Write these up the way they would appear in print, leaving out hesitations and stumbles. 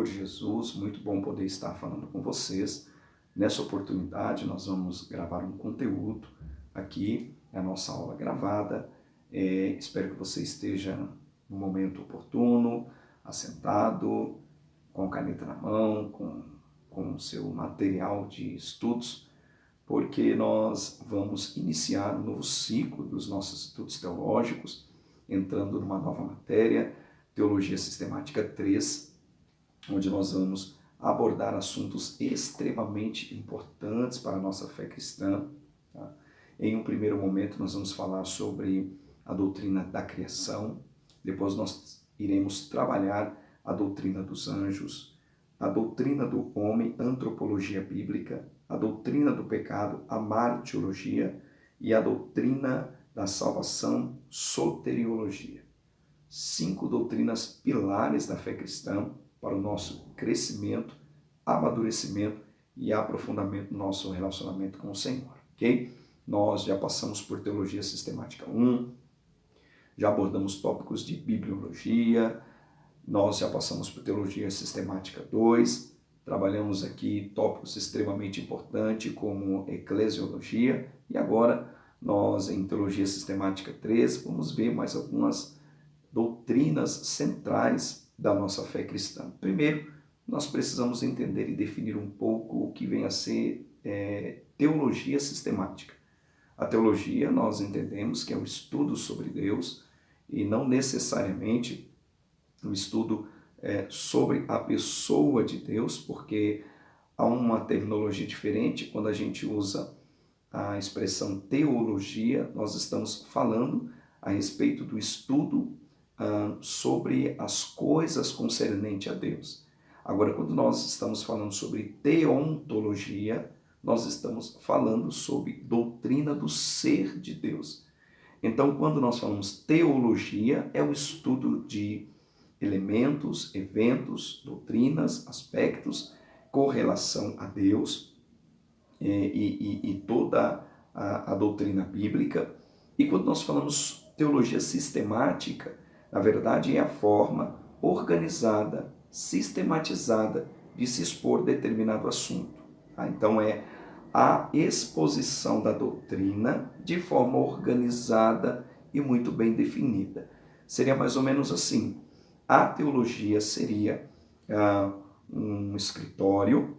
Senhor Jesus, muito bom poder estar falando com vocês. Nessa oportunidade, nós vamos gravar um conteúdo aqui, a nossa aula gravada. Espero que você esteja no momento oportuno, assentado, com caneta na mão, com o seu material de estudos, porque nós vamos iniciar um novo ciclo dos nossos estudos teológicos, entrando numa nova matéria, Teologia Sistemática 3, onde nós vamos abordar assuntos extremamente importantes para a nossa fé cristã. Tá? Em um primeiro momento, nós vamos falar sobre a doutrina da criação, depois nós iremos trabalhar a doutrina dos anjos, a doutrina do homem, antropologia bíblica, a doutrina do pecado, a martiologia e a doutrina da salvação, soteriologia. 5 doutrinas pilares da fé cristã para o nosso crescimento, amadurecimento e aprofundamento do nosso relacionamento com o Senhor, ok? Nós já passamos por Teologia Sistemática 1, já abordamos tópicos de bibliologia, nós já passamos por Teologia Sistemática 2, trabalhamos aqui tópicos extremamente importantes como eclesiologia e agora nós em Teologia Sistemática 3 vamos ver mais algumas doutrinas centrais da nossa fé cristã. Primeiro, nós precisamos entender e definir um pouco o que vem a ser teologia sistemática. A teologia nós entendemos que é um estudo sobre Deus e não necessariamente um estudo sobre a pessoa de Deus, porque há uma terminologia diferente. Quando a gente usa a expressão teologia, nós estamos falando a respeito do estudo sobre as coisas concernentes a Deus. Agora, quando nós estamos falando sobre teontologia, nós estamos falando sobre doutrina do ser de Deus. Então, quando nós falamos teologia, é o estudo de elementos, eventos, doutrinas, aspectos com relação a Deus e toda a doutrina bíblica. E quando nós falamos teologia sistemática, na verdade é a forma organizada, sistematizada de se expor determinado assunto. Tá? Então é a exposição da doutrina de forma organizada e muito bem definida. Seria mais ou menos assim. A teologia seria um escritório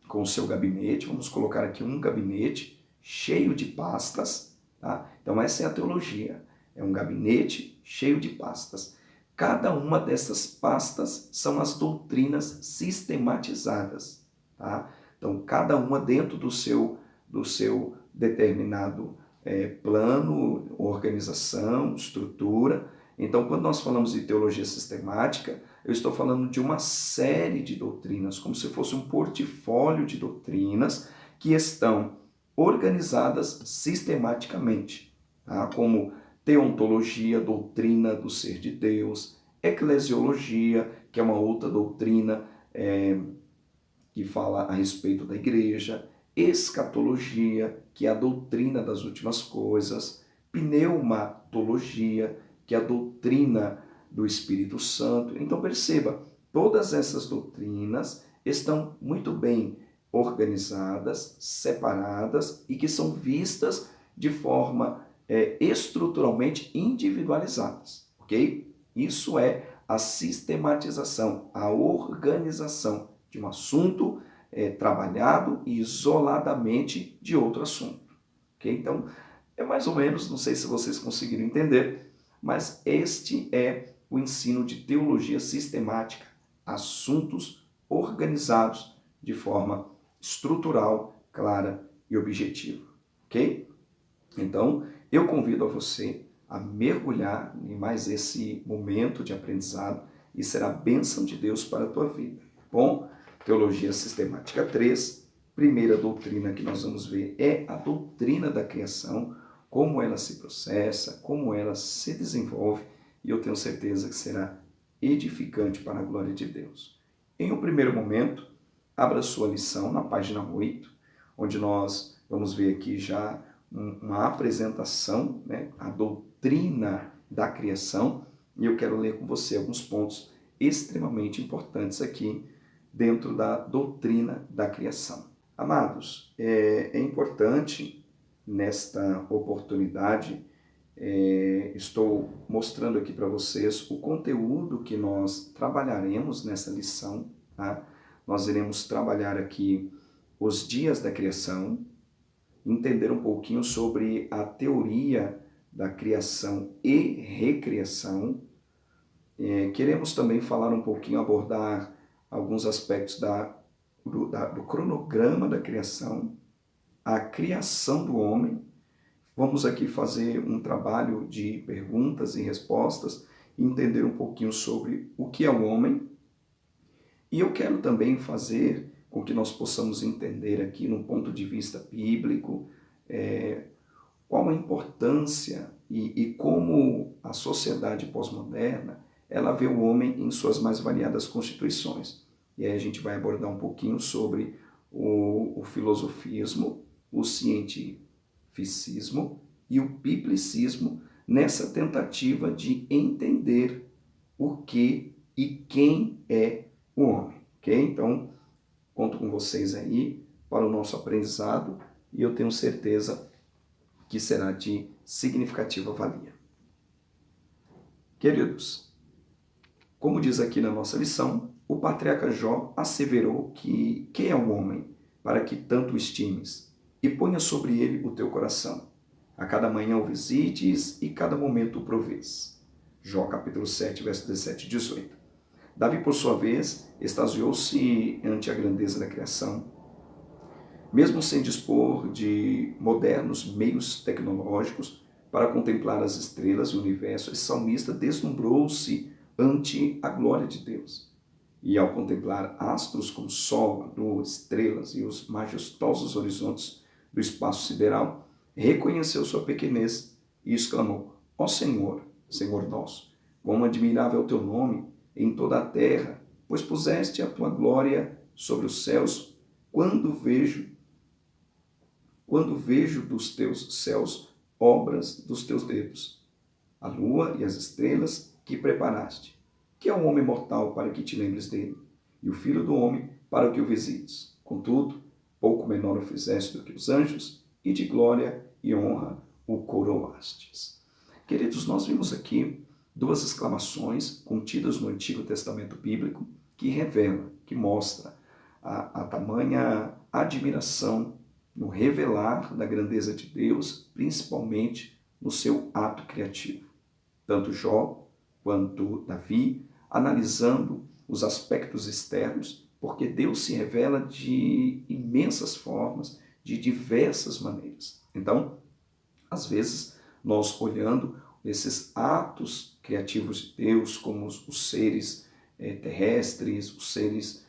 com o seu gabinete, vamos colocar aqui um gabinete cheio de pastas, tá? Então essa é a teologia, é um gabinete cheio de pastas. Cada uma dessas pastas são as doutrinas sistematizadas, tá? Então cada uma dentro do seu determinado plano, organização, estrutura. Então, quando nós falamos de teologia sistemática, eu estou falando de uma série de doutrinas, como se fosse um portfólio de doutrinas que estão organizadas sistematicamente, tá? Como teontologia, doutrina do ser de Deus, eclesiologia, que é uma outra doutrina que fala a respeito da igreja, escatologia, que é a doutrina das últimas coisas, pneumatologia, que é a doutrina do Espírito Santo. Então perceba, todas essas doutrinas estão muito bem organizadas, separadas e que são vistas de forma estruturalmente individualizadas, ok? Isso é a sistematização, a organização de um assunto trabalhado isoladamente de outro assunto, ok? Então é mais ou menos, não sei se vocês conseguiram entender, mas este é o ensino de teologia sistemática, assuntos organizados de forma estrutural, clara e objetiva, ok? Então, eu convido a você a mergulhar em mais esse momento de aprendizado e será bênção de Deus para a tua vida, tá bom? Teologia Sistemática 3, primeira doutrina que nós vamos ver é a doutrina da criação, como ela se processa, como ela se desenvolve, e eu tenho certeza que será edificante para a glória de Deus. Em um primeiro momento, abra sua lição na página 8, onde nós vamos ver aqui já uma apresentação, né, a doutrina da criação, e eu quero ler com você alguns pontos extremamente importantes aqui dentro da doutrina da criação. Amados, é importante nesta oportunidade, estou mostrando aqui para vocês o conteúdo que nós trabalharemos nessa lição. Tá? Nós iremos trabalhar aqui os dias da criação, entender um pouquinho sobre a teoria da criação e recriação. Queremos também falar um pouquinho, abordar alguns aspectos do cronograma da criação, a criação do homem. Vamos aqui fazer um trabalho de perguntas e respostas, entender um pouquinho sobre o que é o homem. E eu quero também fazer com que nós possamos entender aqui, no ponto de vista bíblico, qual a importância e como a sociedade pós-moderna ela vê o homem em suas mais variadas constituições. E aí a gente vai abordar um pouquinho sobre o filosofismo, o cientificismo e o biblicismo nessa tentativa de entender o que e quem é o homem. Ok? Então, conto com vocês aí para o nosso aprendizado e eu tenho certeza que será de significativa valia. Queridos, como diz aqui na nossa lição, o patriarca Jó asseverou que quem é o homem para que tanto o estimes e ponha sobre ele o teu coração. A cada manhã o visites e cada momento o provês. Jó capítulo 7, verso 17 e 18. Davi, por sua vez, extasiou-se ante a grandeza da criação. Mesmo sem dispor de modernos meios tecnológicos para contemplar as estrelas e o universo, esse salmista deslumbrou-se ante a glória de Deus. E ao contemplar astros como sol, a lua, estrelas e os majestosos horizontes do espaço sideral, reconheceu sua pequenez e exclamou: ó Senhor, Senhor nosso, quão admirável é o teu nome em toda a terra, pois puseste a tua glória sobre os céus. Quando vejo dos teus céus obras dos teus dedos, a lua e as estrelas que preparaste. Que é um homem mortal para que te lembres dele, e o filho do homem para que o visites. Contudo, pouco menor o fizeste do que os anjos, e de glória e honra o coroastes. Queridos, nós vimos aqui duas exclamações contidas no Antigo Testamento Bíblico que revela, que mostra a tamanha admiração no revelar da grandeza de Deus, principalmente no seu ato criativo. Tanto Jó quanto Davi, analisando os aspectos externos, porque Deus se revela de imensas formas, de diversas maneiras. Então, às vezes, nós olhando esses atos criativos de Deus, como os seres terrestres, os seres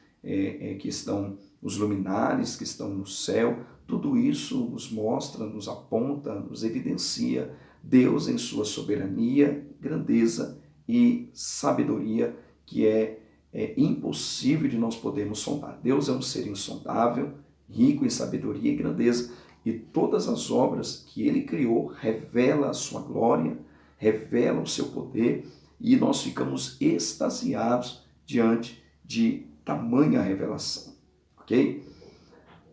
que estão, os luminares que estão no céu, tudo isso nos mostra, nos aponta, nos evidencia Deus em sua soberania, grandeza e sabedoria, que é impossível de nós podermos sondar. Deus é um ser insondável, rico em sabedoria e grandeza, e todas as obras que Ele criou revelam a sua glória, revelam o seu poder, e nós ficamos extasiados diante de tamanha revelação. Ok?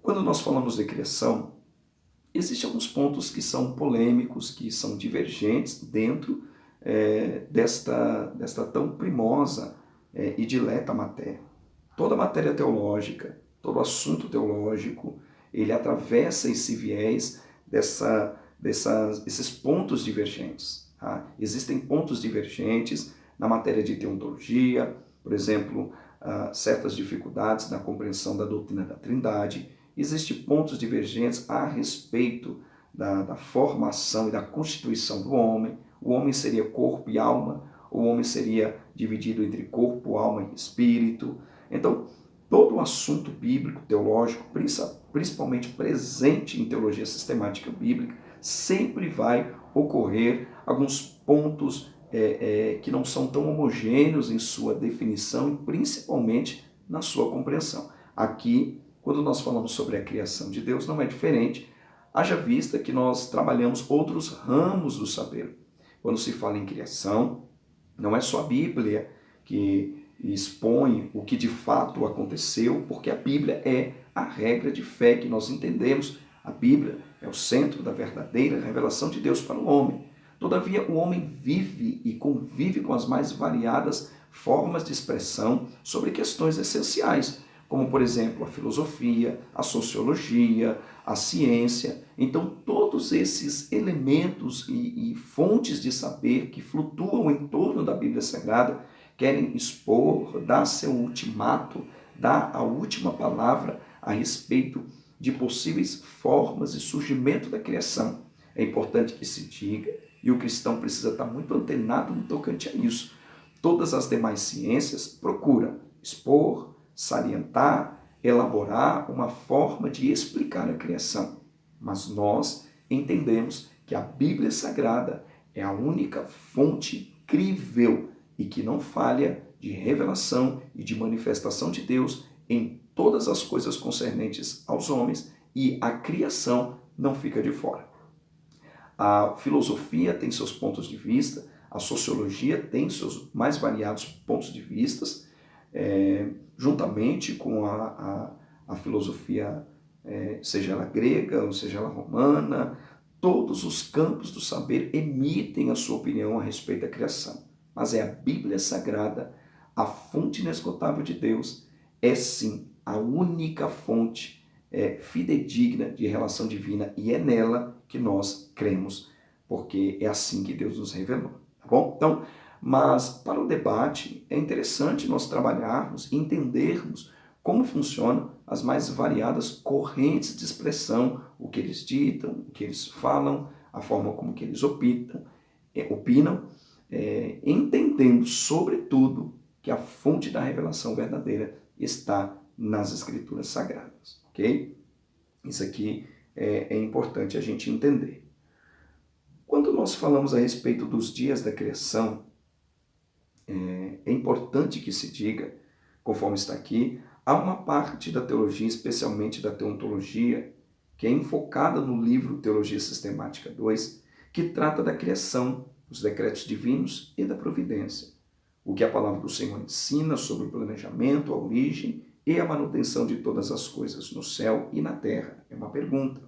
Quando nós falamos de criação, existem alguns pontos que são polêmicos, que são divergentes dentro desta tão primosa e dileta matéria. Toda matéria teológica, todo assunto teológico, ele atravessa esse viés desses pontos divergentes. Tá? Existem pontos divergentes na matéria de teologia, por exemplo, certas dificuldades na compreensão da doutrina da Trindade. Existem pontos divergentes a respeito da formação e da constituição do homem. O homem seria corpo e alma, o homem seria dividido entre corpo, alma e espírito. Então, todo o assunto bíblico, teológico, principalmente presente em teologia sistemática bíblica, sempre vai ocorrer alguns pontos que não são tão homogêneos em sua definição e principalmente na sua compreensão. Aqui, quando nós falamos sobre a criação de Deus, não é diferente, haja vista que nós trabalhamos outros ramos do saber. Quando se fala em criação, não é só a Bíblia que expõe o que de fato aconteceu, porque a Bíblia é a regra de fé que nós entendemos. A Bíblia é o centro da verdadeira revelação de Deus para o homem. Todavia, o homem vive e convive com as mais variadas formas de expressão sobre questões essenciais, como, por exemplo, a filosofia, a sociologia, a ciência. Então, todos esses elementos e fontes de saber que flutuam em torno da Bíblia Sagrada querem expor, dar seu ultimato, dar a última palavra a respeito de possíveis formas de surgimento da criação. É importante que se diga, e o cristão precisa estar muito antenado no tocante a isso. Todas as demais ciências procuram expor, salientar, elaborar uma forma de explicar a criação. Mas nós entendemos que a Bíblia Sagrada é a única fonte crível e que não falha de revelação e de manifestação de Deus em todas as coisas concernentes aos homens, e a criação não fica de fora. A filosofia tem seus pontos de vista, a sociologia tem seus mais variados pontos de vista, juntamente com a filosofia, seja ela grega ou seja ela romana. Todos os campos do saber emitem a sua opinião a respeito da criação. Mas é a Bíblia Sagrada, a fonte inesgotável de Deus, é sim a única fonte fidedigna de relação divina, e é nela que nós cremos, porque é assim que Deus nos revelou, tá bom? Então, mas para o debate é interessante nós trabalharmos, entendermos como funcionam as mais variadas correntes de expressão, o que eles ditam, o que eles falam, a forma como que eles opinam, entendendo, sobretudo, que a fonte da revelação verdadeira está nas Escrituras Sagradas, ok? Isso aqui é importante a gente entender. Quando nós falamos a respeito dos dias da criação, é importante que se diga, conforme está aqui, há uma parte da teologia, especialmente da teontologia, que é enfocada no livro Teologia Sistemática 2, que trata da criação, dos decretos divinos e da providência. O que a palavra do Senhor ensina sobre o planejamento, a origem e a manutenção de todas as coisas no céu e na terra. É uma pergunta.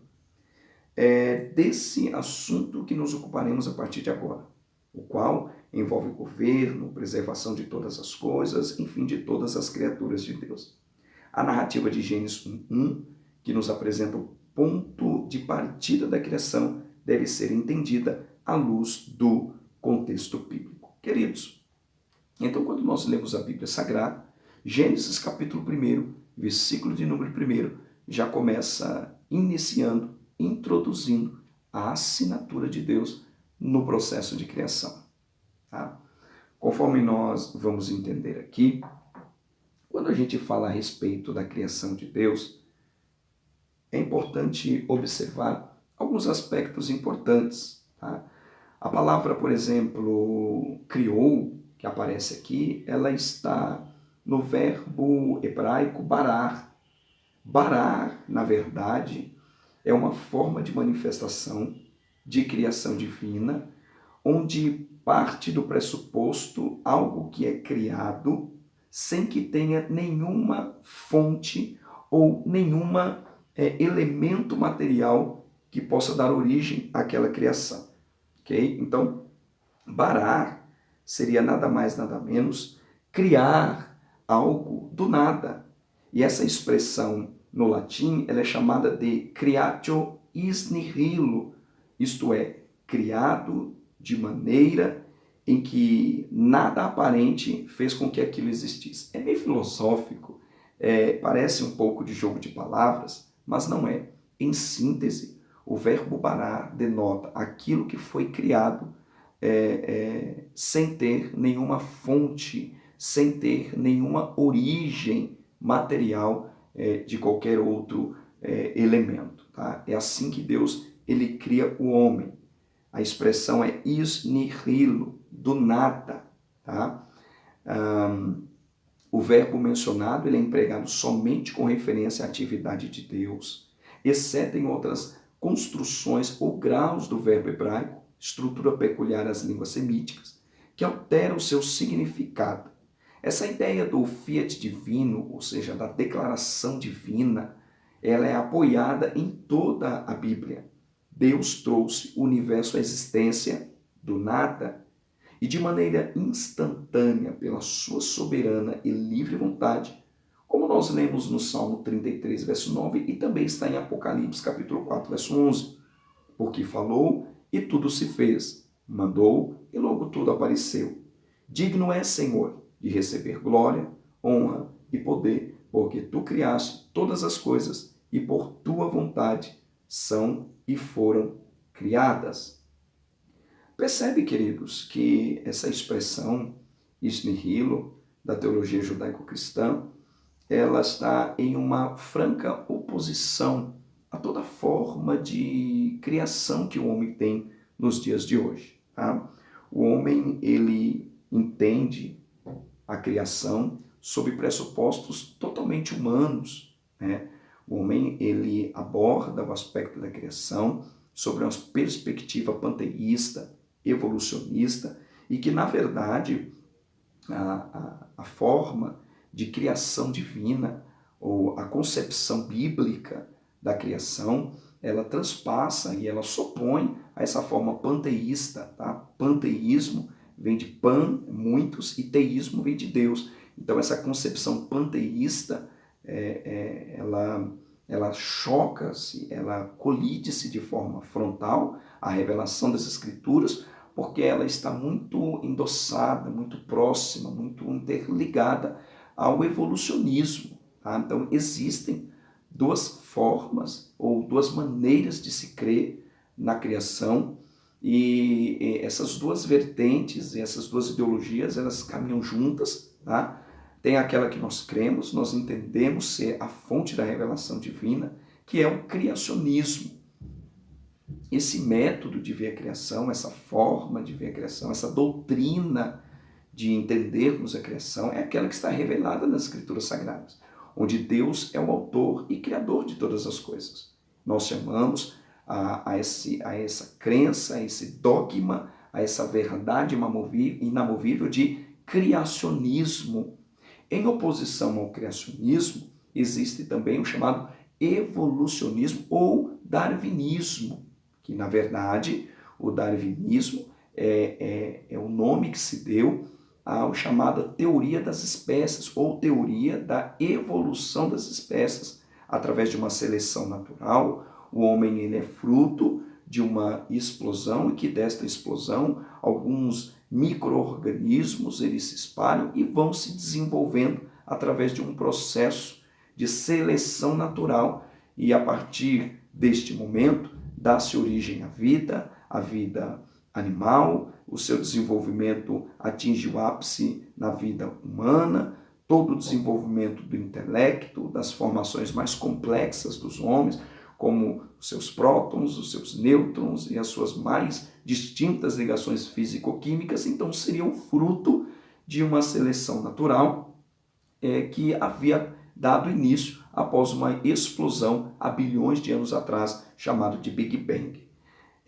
É desse assunto que nos ocuparemos a partir de agora, o qual envolve governo, preservação de todas as coisas, enfim, de todas as criaturas de Deus. A narrativa de Gênesis 1:1, que nos apresenta o ponto de partida da criação, deve ser entendida à luz do contexto bíblico. Queridos, então quando nós lemos a Bíblia Sagrada, Gênesis capítulo 1, versículo de número 1, já começa introduzindo a assinatura de Deus no processo de criação. Tá? Conforme nós vamos entender aqui, quando a gente fala a respeito da criação de Deus, é importante observar alguns aspectos importantes. Tá? A palavra, por exemplo, criou, que aparece aqui, ela está no verbo hebraico barar. Barar, na verdade, é uma forma de manifestação de criação divina, onde parte do pressuposto algo que é criado sem que tenha nenhuma fonte ou nenhuma elemento material que possa dar origem àquela criação. Okay? Então, barar seria nada mais, nada menos criar algo do nada. E essa expressão no latim ela é chamada de creatio ex nihilo, isto é, criado de maneira em que nada aparente fez com que aquilo existisse. É meio filosófico, parece um pouco de jogo de palavras, mas não é. Em síntese, o verbo barar denota aquilo que foi criado sem ter nenhuma fonte, sem ter nenhuma origem material de qualquer outro elemento. Tá? É assim que Deus ele cria o homem. A expressão é ex nihilo, do nada. Tá? O verbo mencionado ele é empregado somente com referência à atividade de Deus, exceto em outras construções ou graus do verbo hebraico, estrutura peculiar às línguas semíticas, que altera o seu significado. Essa ideia do fiat divino, ou seja, da declaração divina, ela é apoiada em toda a Bíblia. Deus trouxe o universo à existência do nada e de maneira instantânea, pela sua soberana e livre vontade, como nós lemos no Salmo 33, verso 9, e também está em Apocalipse, capítulo 4, verso 11. Porque falou e tudo se fez, mandou e logo tudo apareceu. Digno é, Senhor, de receber glória, honra e poder, porque tu criaste todas as coisas e por tua vontade são e foram criadas. Percebe, queridos, que essa expressão ex nihilo da teologia judaico-cristã, ela está em uma franca oposição a toda forma de criação que o homem tem nos dias de hoje. Tá? O homem, ele entende a criação sob pressupostos totalmente humanos, né? O homem, ele aborda o aspecto da criação sobre uma perspectiva panteísta, evolucionista, e que, na verdade, a forma de criação divina, ou a concepção bíblica da criação, ela transpassa e ela se opõe a essa forma panteísta. Tá? Panteísmo vem de pan, muitos, e teísmo vem de Deus. Então, essa concepção panteísta, ela choca-se, ela colide-se de forma frontal à revelação das Escrituras, porque ela está muito endossada, muito próxima, muito interligada ao evolucionismo. Tá? Então, existem duas formas ou duas maneiras de se crer na criação, e essas duas vertentes, essas duas ideologias, elas caminham juntas. Tá? Tem aquela que nós cremos, nós entendemos ser a fonte da revelação divina, que é o criacionismo. Esse método de ver a criação, essa forma de ver a criação, essa doutrina de entendermos a criação, é aquela que está revelada nas Escrituras Sagradas, onde Deus é o autor e criador de todas as coisas. Nós chamamos a essa crença, a esse dogma, a essa verdade inamovível de criacionismo. Em oposição ao criacionismo, existe também o chamado evolucionismo ou darwinismo, que, na verdade, o darwinismo é o nome que se deu à chamada teoria das espécies, ou teoria da evolução das espécies, através de uma seleção natural. O homem, ele é fruto de uma explosão, e que desta explosão alguns micro-organismos eles se espalham e vão se desenvolvendo através de um processo de seleção natural, e a partir deste momento dá-se origem à vida animal, o seu desenvolvimento atinge o ápice na vida humana, todo o desenvolvimento do intelecto, das formações mais complexas dos homens, como os seus prótons, os seus nêutrons e as suas mais distintas ligações físico-químicas, então seriam fruto de uma seleção natural que havia dado início após uma explosão há bilhões de anos atrás, chamado de Big Bang.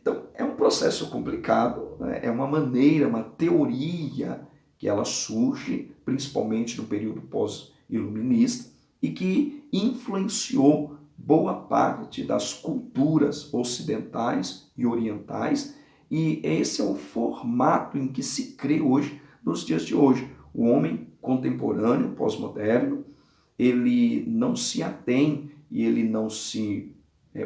Então, é um processo complicado, né? É uma maneira, uma teoria que ela surge principalmente no período pós-iluminista e que influenciou boa parte das culturas ocidentais e orientais, e esse é o formato em que se crê hoje, nos dias de hoje. O homem contemporâneo, pós-moderno, ele não se atém e ele não se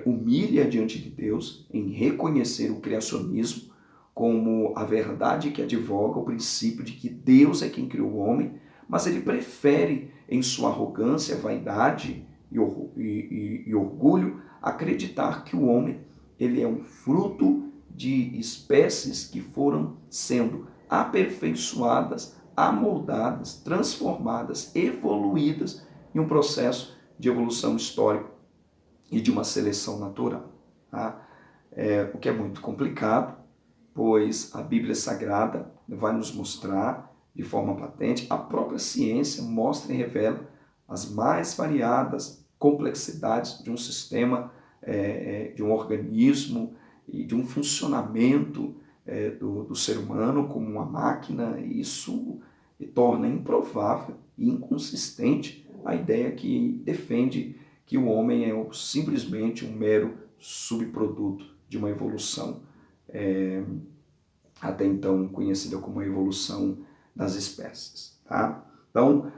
humilha diante de Deus em reconhecer o criacionismo como a verdade que advoga o princípio de que Deus é quem criou o homem, mas ele prefere, em sua arrogância, vaidade e orgulho, acreditar que o homem ele é um fruto de espécies que foram sendo aperfeiçoadas, amoldadas, transformadas, evoluídas em um processo de evolução histórica e de uma seleção natural. Tá? O que é muito complicado, pois a Bíblia Sagrada vai nos mostrar de forma patente, a própria ciência mostra e revela as mais variadas complexidades de um sistema, de um organismo e de um funcionamento do ser humano como uma máquina. E isso e torna improvável e inconsistente a ideia que defende que o homem é simplesmente um mero subproduto de uma evolução até então conhecida como a evolução das espécies. Tá? Então,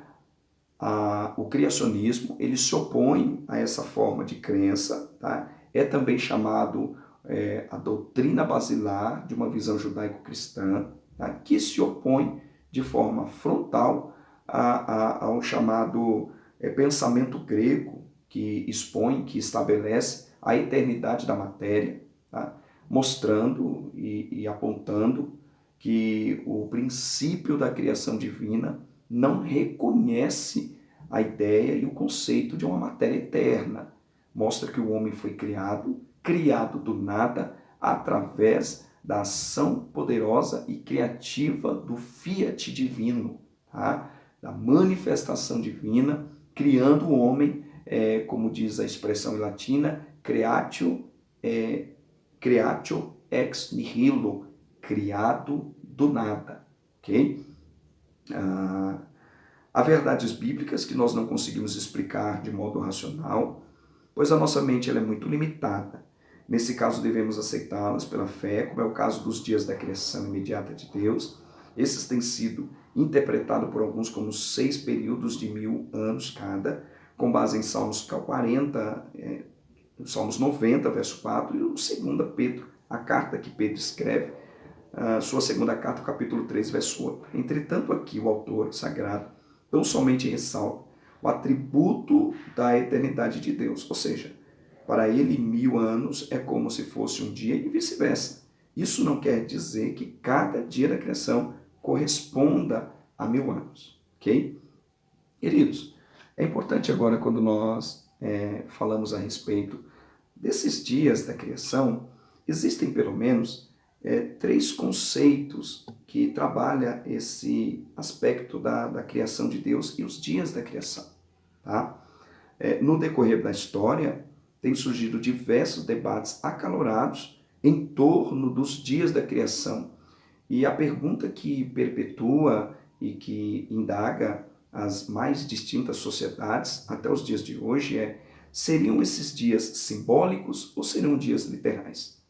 o criacionismo ele se opõe a essa forma de crença, tá? É também chamado a doutrina basilar de uma visão judaico-cristã, tá? Que se opõe de forma frontal ao chamado pensamento grego, que expõe, que estabelece a eternidade da matéria, tá? Mostrando e apontando que o princípio da criação divina não reconhece a ideia e o conceito de uma matéria eterna. Mostra que o homem foi criado do nada, através da ação poderosa e criativa do fiat divino, tá? Da manifestação divina, criando o homem, como diz a expressão em latina, creatio ex nihilo, criado do nada, ok? Há verdades bíblicas que nós não conseguimos explicar de modo racional, pois a nossa mente ela é muito limitada. Nesse caso, devemos aceitá-las pela fé, como é o caso dos dias da criação imediata de Deus. Esses têm sido interpretados por alguns como 6 períodos de 1000 anos cada, com base em Salmos 40, Salmos 90, verso 4, e o 2 Pedro, a carta que Pedro escreve, sua segunda carta, capítulo 3, verso 8. Entretanto, aqui o autor sagrado tão somente ressalta o atributo da eternidade de Deus, ou seja, para ele 1000 anos é como se fosse um dia e vice-versa. Isso não quer dizer que cada dia da criação corresponda a 1000 anos, ok? Queridos, é importante agora quando nós falamos a respeito desses dias da criação, existem pelo menos 3 conceitos que trabalham esse aspecto da criação de Deus e os dias da criação. Tá? No decorrer da história, tem surgido diversos debates acalorados em torno dos dias da criação. E a pergunta que perpetua e que indaga as mais distintas sociedades até os dias de hoje seriam esses dias simbólicos ou seriam dias literais?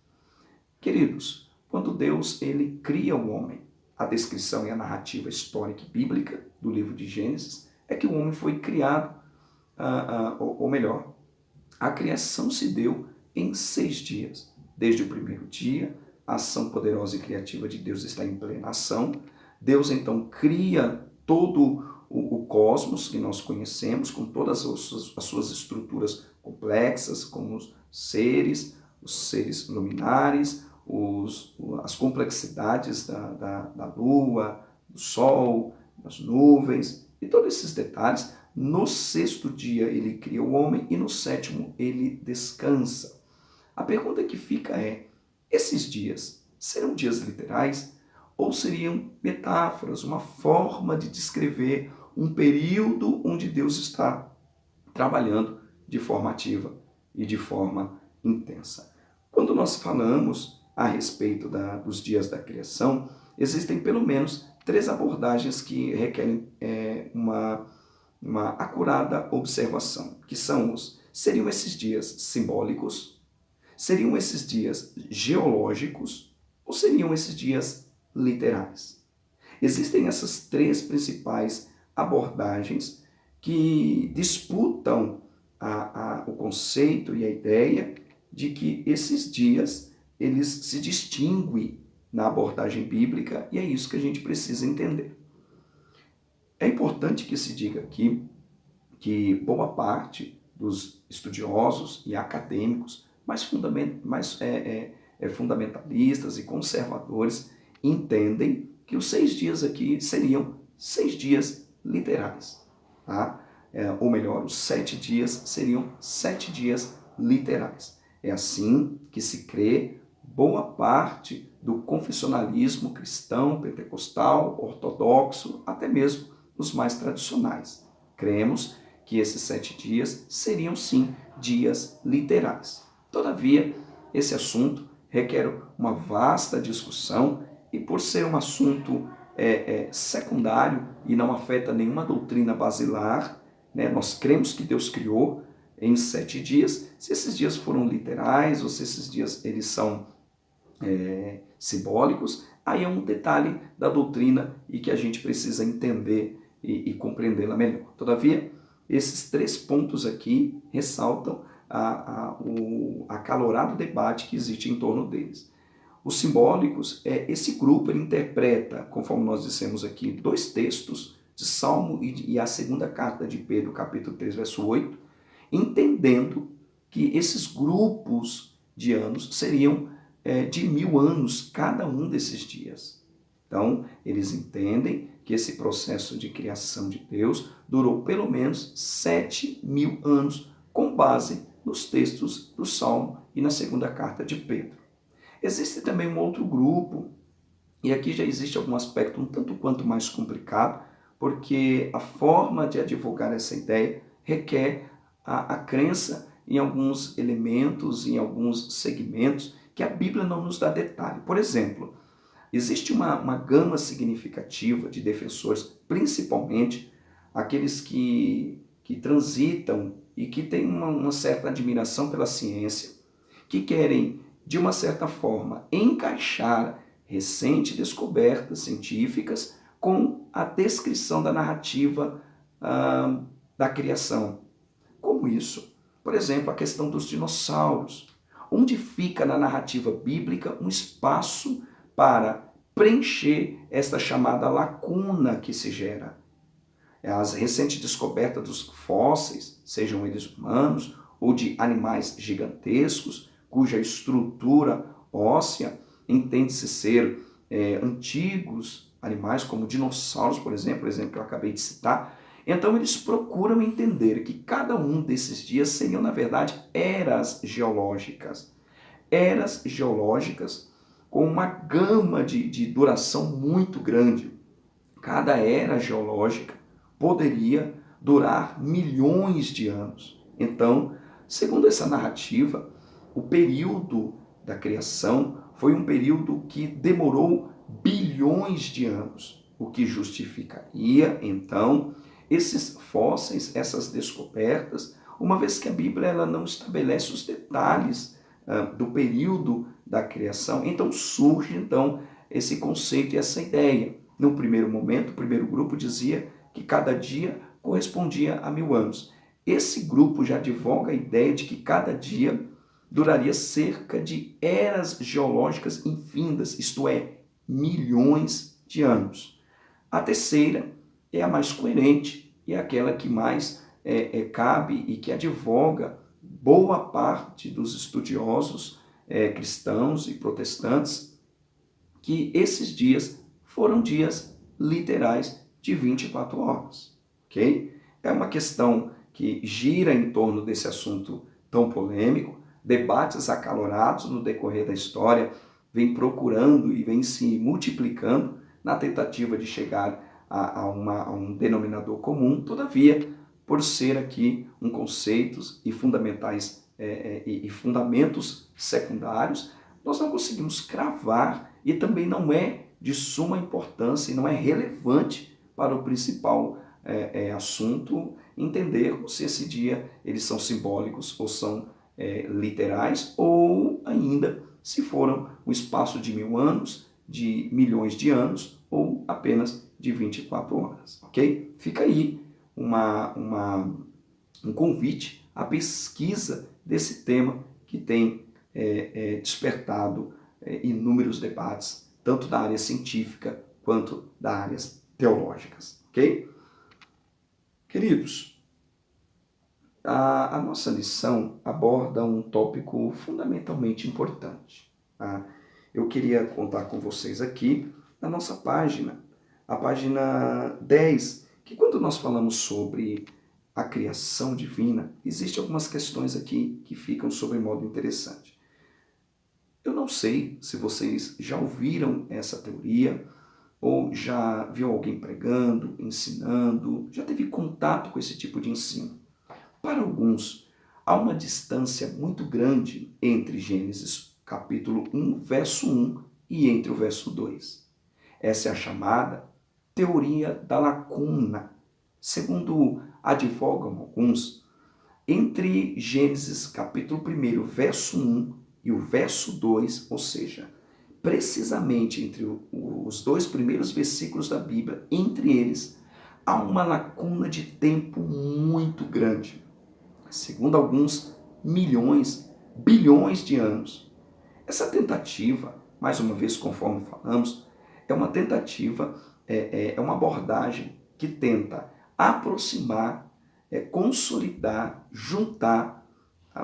Queridos, quando Deus ele cria o homem, a descrição e a narrativa histórica e bíblica do livro de Gênesis é que o homem foi criado, ou melhor, a criação se deu em 6 dias. Desde o primeiro dia, a ação poderosa e criativa de Deus está em plena ação. Deus então cria todo o cosmos que nós conhecemos, com todas as suas estruturas complexas, como os seres luminares, as complexidades da lua, do sol, das nuvens e todos esses detalhes. No 6º dia ele cria o homem e no 7º ele descansa. A pergunta que fica esses dias serão dias literais ou seriam metáforas, uma forma de descrever um período onde Deus está trabalhando de forma ativa e de forma intensa? Quando nós falamos a respeito dos dias da criação, existem pelo menos 3 abordagens que requerem uma acurada observação, que seriam esses dias simbólicos, seriam esses dias geológicos ou seriam esses dias literais? Existem essas 3 principais abordagens que disputam o conceito e a ideia de que esses dias eles se distinguem na abordagem bíblica, e é isso que a gente precisa entender. É importante que se diga aqui que boa parte dos estudiosos e acadêmicos mais fundamentalistas e conservadores entendem que os 6 dias aqui seriam 6 dias literais, tá? Ou melhor, os 7 dias seriam 7 dias literais. É assim que se crê boa parte do confessionalismo cristão, pentecostal, ortodoxo, até mesmo os mais tradicionais. Cremos que esses 7 dias seriam sim dias literais. Todavia, esse assunto requer uma vasta discussão e por ser um assunto secundário e não afeta nenhuma doutrina basilar, né? Nós cremos que Deus criou em 7 dias. Se esses dias foram literais ou se esses dias eles são simbólicos, aí é um detalhe da doutrina e que a gente precisa entender e compreendê-la melhor. Todavia, esses 3 pontos aqui ressaltam o acalorado debate que existe em torno deles. Os simbólicos, esse grupo ele interpreta, conforme nós dissemos aqui, 2 textos de Salmo e a segunda carta de Pedro, capítulo 3, verso 8, entendendo que esses grupos de anos seriam de 1000 anos cada um desses dias. Então, eles entendem que esse processo de criação de Deus durou pelo menos 7.000 anos, com base nos textos do Salmo e na segunda carta de Pedro. Existe também um outro grupo, e aqui já existe algum aspecto um tanto quanto mais complicado, porque a forma de advogar essa ideia requer a crença em alguns elementos, em alguns segmentos, que a Bíblia não nos dá detalhe. Por exemplo, existe uma gama significativa de defensores, principalmente aqueles que transitam e que têm uma certa admiração pela ciência, que querem, de uma certa forma, encaixar recentes descobertas científicas com a descrição da narrativa da criação. Como isso? Por exemplo, a questão dos dinossauros. Onde fica na narrativa bíblica um espaço para preencher esta chamada lacuna que se gera? As recentes descobertas dos fósseis, sejam eles humanos ou de animais gigantescos, cuja estrutura óssea entende-se ser antigos animais, como dinossauros, por exemplo, o exemplo que eu acabei de citar. Então eles procuram entender que cada um desses dias seriam, na verdade, eras geológicas. Eras geológicas com uma gama de duração muito grande. Cada era geológica poderia durar milhões de anos. Então, segundo essa narrativa, o período da criação foi um período que demorou bilhões de anos, o que justificaria, então, esses fósseis, essas descobertas, uma vez que a Bíblia ela não estabelece os detalhes do período da criação, então surge esse conceito e essa ideia. No primeiro momento, o primeiro grupo dizia que cada dia correspondia a 1000 anos. Esse grupo já advoga a ideia de que cada dia duraria cerca de eras geológicas infindas, isto é, milhões de anos. A terceira é a mais coerente e é aquela que mais cabe e que advoga boa parte dos estudiosos cristãos e protestantes, que esses dias foram dias literais de 24 horas, ok? É uma questão que gira em torno desse assunto tão polêmico, debates acalorados no decorrer da história vêm procurando e vêm se multiplicando na tentativa de chegar a um denominador comum. Todavia, por ser aqui um conceitos e fundamentais e fundamentos secundários, nós não conseguimos cravar e também não é de suma importância e não é relevante para o principal assunto entender se esse dia eles são simbólicos ou são literais, ou ainda se foram um espaço de 1000 anos, de milhões de anos ou apenas de 24 horas, ok? Fica aí um convite à pesquisa desse tema que tem despertado inúmeros debates, tanto da área científica quanto das áreas teológicas, ok? Queridos, a nossa lição aborda um tópico fundamentalmente importante. Tá? Eu queria contar com vocês aqui na nossa página, a página 10, que quando nós falamos sobre a criação divina, existem algumas questões aqui que ficam sobre modo interessante. Eu não sei se vocês já ouviram essa teoria, ou já viu alguém pregando, ensinando, já teve contato com esse tipo de ensino. Para alguns, há uma distância muito grande entre Gênesis capítulo 1, verso 1 e entre o verso 2. Essa é a chamada teoria da lacuna. Segundo advogam alguns, entre Gênesis capítulo 1, verso 1 e o verso 2, ou seja, precisamente entre os dois primeiros versículos da Bíblia, entre eles, há uma lacuna de tempo muito grande. Segundo alguns, milhões, bilhões de anos. Essa tentativa, mais uma vez, conforme falamos, é uma tentativa, é uma abordagem que tenta aproximar, consolidar, juntar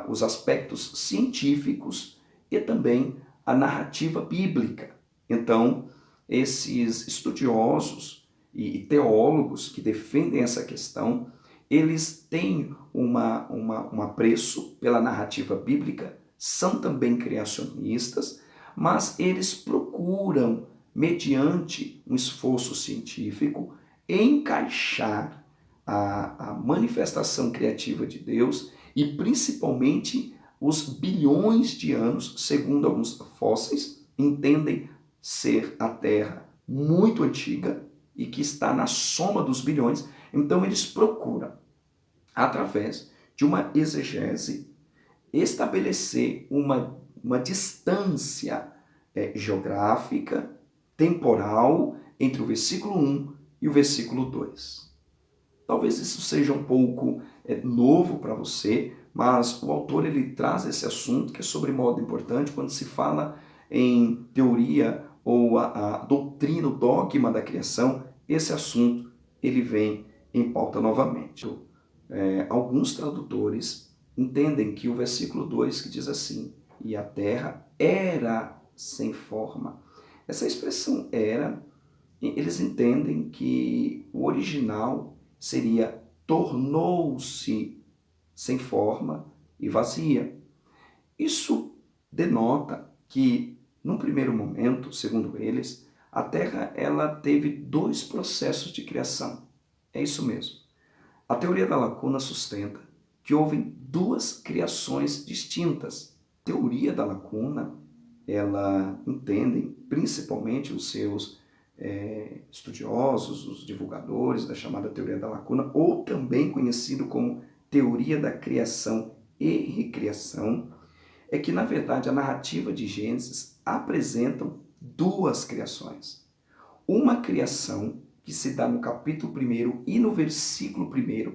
os aspectos científicos e também a narrativa bíblica. Então, esses estudiosos e teólogos que defendem essa questão, eles têm um apreço pela narrativa bíblica, são também criacionistas, mas eles procuram, mediante um esforço científico, encaixar a manifestação criativa de Deus e principalmente os bilhões de anos, segundo alguns fósseis, entendem ser a Terra muito antiga e que está na soma dos bilhões. Então eles procuram, através de uma exegese, estabelecer uma distância geográfica, temporal, entre o versículo 1 e o versículo 2. Talvez isso seja um pouco novo para você, mas o autor ele traz esse assunto que é sobremodo importante quando se fala em teoria ou a doutrina, o dogma da criação. Esse assunto ele vem em pauta novamente. Alguns tradutores entendem que o versículo 2 que diz assim, e a terra era sem forma. Essa expressão era, eles entendem que o original seria tornou-se sem forma e vazia. Isso denota que, num primeiro momento, segundo eles, a Terra ela teve dois processos de criação. É isso mesmo. A teoria da lacuna sustenta que houve duas criações distintas. A teoria da lacuna, ela entendem, principalmente os seus estudiosos, os divulgadores da chamada teoria da lacuna, ou também conhecido como teoria da criação e recriação, é que, na verdade, a narrativa de Gênesis apresenta duas criações. Uma criação que se dá no capítulo 1 e no versículo 1.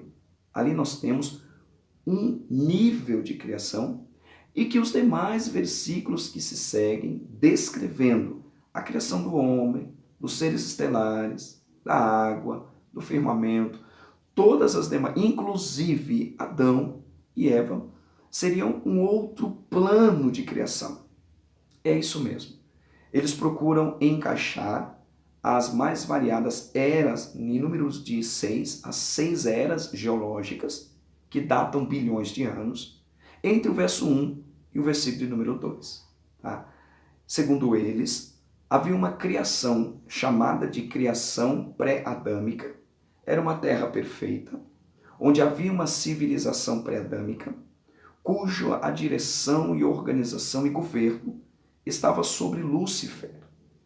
Ali nós temos um nível de criação e que os demais versículos que se seguem descrevendo a criação do homem, dos seres estelares, da água, do firmamento, todas as demais, inclusive Adão e Eva, seriam um outro plano de criação. É isso mesmo. Eles procuram encaixar as mais variadas eras, em números de 6, as 6 eras geológicas, que datam bilhões de anos, entre o verso 1 e o versículo de número 2. Tá? Segundo eles, havia uma criação chamada de criação pré-adâmica. Era uma terra perfeita, onde havia uma civilização pré-adâmica, cuja a direção e organização e governo estava sobre Lúcifer.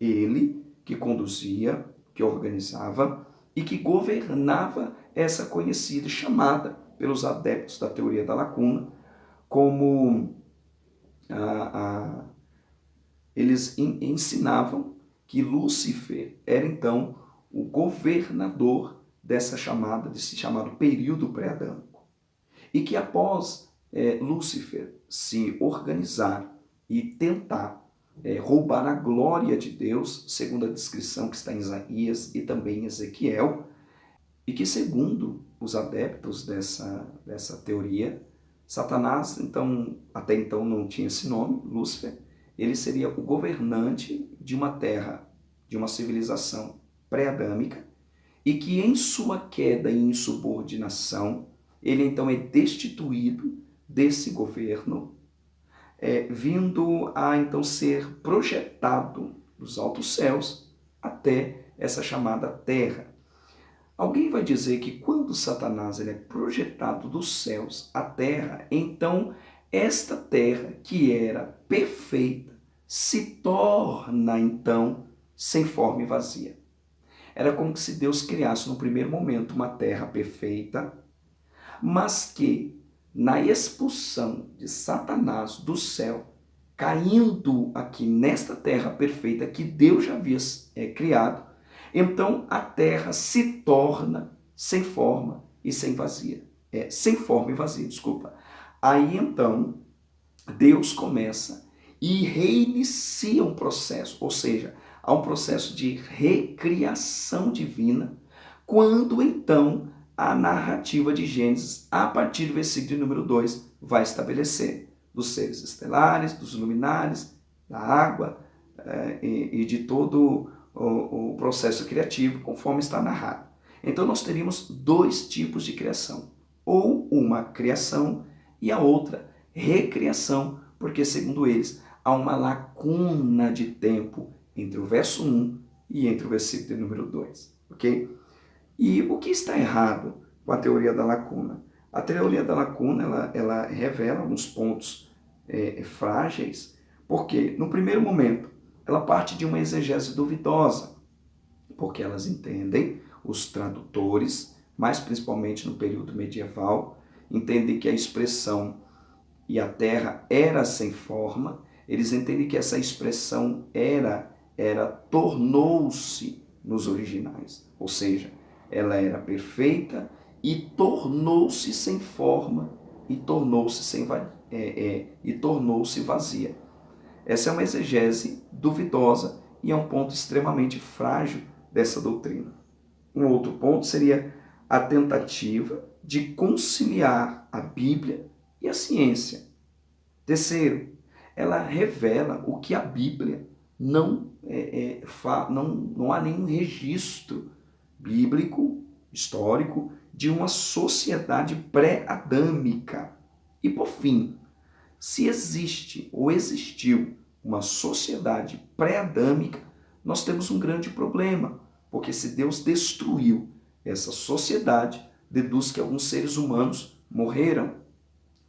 Ele que conduzia, que organizava e que governava essa conhecida e chamada pelos adeptos da teoria da lacuna como eles ensinavam que Lúcifer era então o governador desse chamado período pré-adâmico. E que após Lúcifer se organizar e tentar roubar a glória de Deus, segundo a descrição que está em Isaías e também em Ezequiel, e que segundo os adeptos dessa teoria, Satanás, então, até então não tinha esse nome, Lúcifer, ele seria o governante de uma terra, de uma civilização pré-adâmica, e que em sua queda e insubordinação, ele então é destituído desse governo, vindo a então ser projetado dos altos céus até essa chamada terra. Alguém vai dizer que quando Satanás ele é projetado dos céus à terra, então esta terra que era perfeita se torna então sem forma e vazia. Era como se Deus criasse no primeiro momento uma terra perfeita, mas que na expulsão de Satanás do céu, caindo aqui nesta terra perfeita que Deus já havia criado, então a terra se torna sem forma e sem vazia. Sem forma e vazia, desculpa. Aí então Deus começa e reinicia um processo, ou seja, há um processo de recriação divina, quando então a narrativa de Gênesis, a partir do versículo de número 2, vai estabelecer dos seres estelares, dos luminares, da água e de todo o processo criativo, conforme está narrado. Então nós teríamos dois tipos de criação, ou uma criação e a outra recriação, porque segundo eles há uma lacuna de tempo entre o verso 1 e entre o versículo de número 2, ok? E o que está errado com a teoria da lacuna? A teoria da lacuna, ela revela alguns pontos frágeis, porque no primeiro momento ela parte de uma exegese duvidosa, porque elas entendem, os tradutores, mais principalmente no período medieval, entendem que a expressão "e a terra era sem forma", eles entendem que essa expressão tornou-se nos originais, ou seja, ela era perfeita e tornou-se sem forma e tornou-se vazia. Essa é uma exegese duvidosa e é um ponto extremamente frágil dessa doutrina. Um outro ponto seria a tentativa de conciliar a Bíblia e a ciência. Terceiro, ela revela o que a Bíblia não há nenhum registro bíblico, histórico, de uma sociedade pré-adâmica. E por fim, se existe ou existiu uma sociedade pré-adâmica, nós temos um grande problema, porque se Deus destruiu essa sociedade, deduz que alguns seres humanos morreram.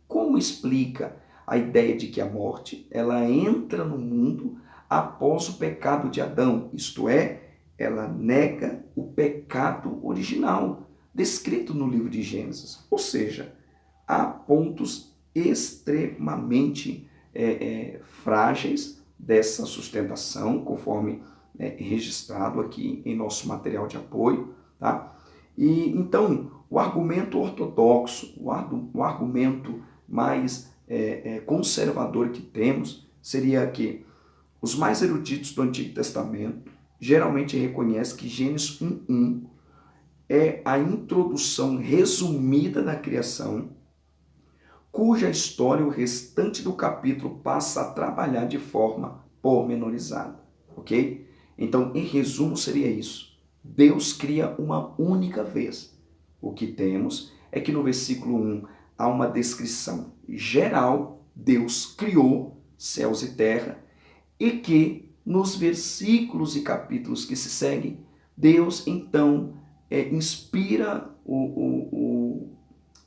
Como explica a ideia de que a morte ela entra no mundo após o pecado de Adão, isto é, ela nega o pecado original, descrito no livro de Gênesis. Ou seja, há pontos extremamente frágeis dessa sustentação, conforme registrado aqui em nosso material de apoio, tá? E então, o argumento ortodoxo, o argumento mais conservador que temos seria que os mais eruditos do Antigo Testamento geralmente reconhecem que Gênesis 1:1 é a introdução resumida da criação, cuja história o restante do capítulo passa a trabalhar de forma pormenorizada, ok? Então, em resumo, seria isso. Deus cria uma única vez. O que temos é que no versículo 1 há uma descrição geral, Deus criou céus e terra, e que nos versículos e capítulos que se seguem, Deus então inspira o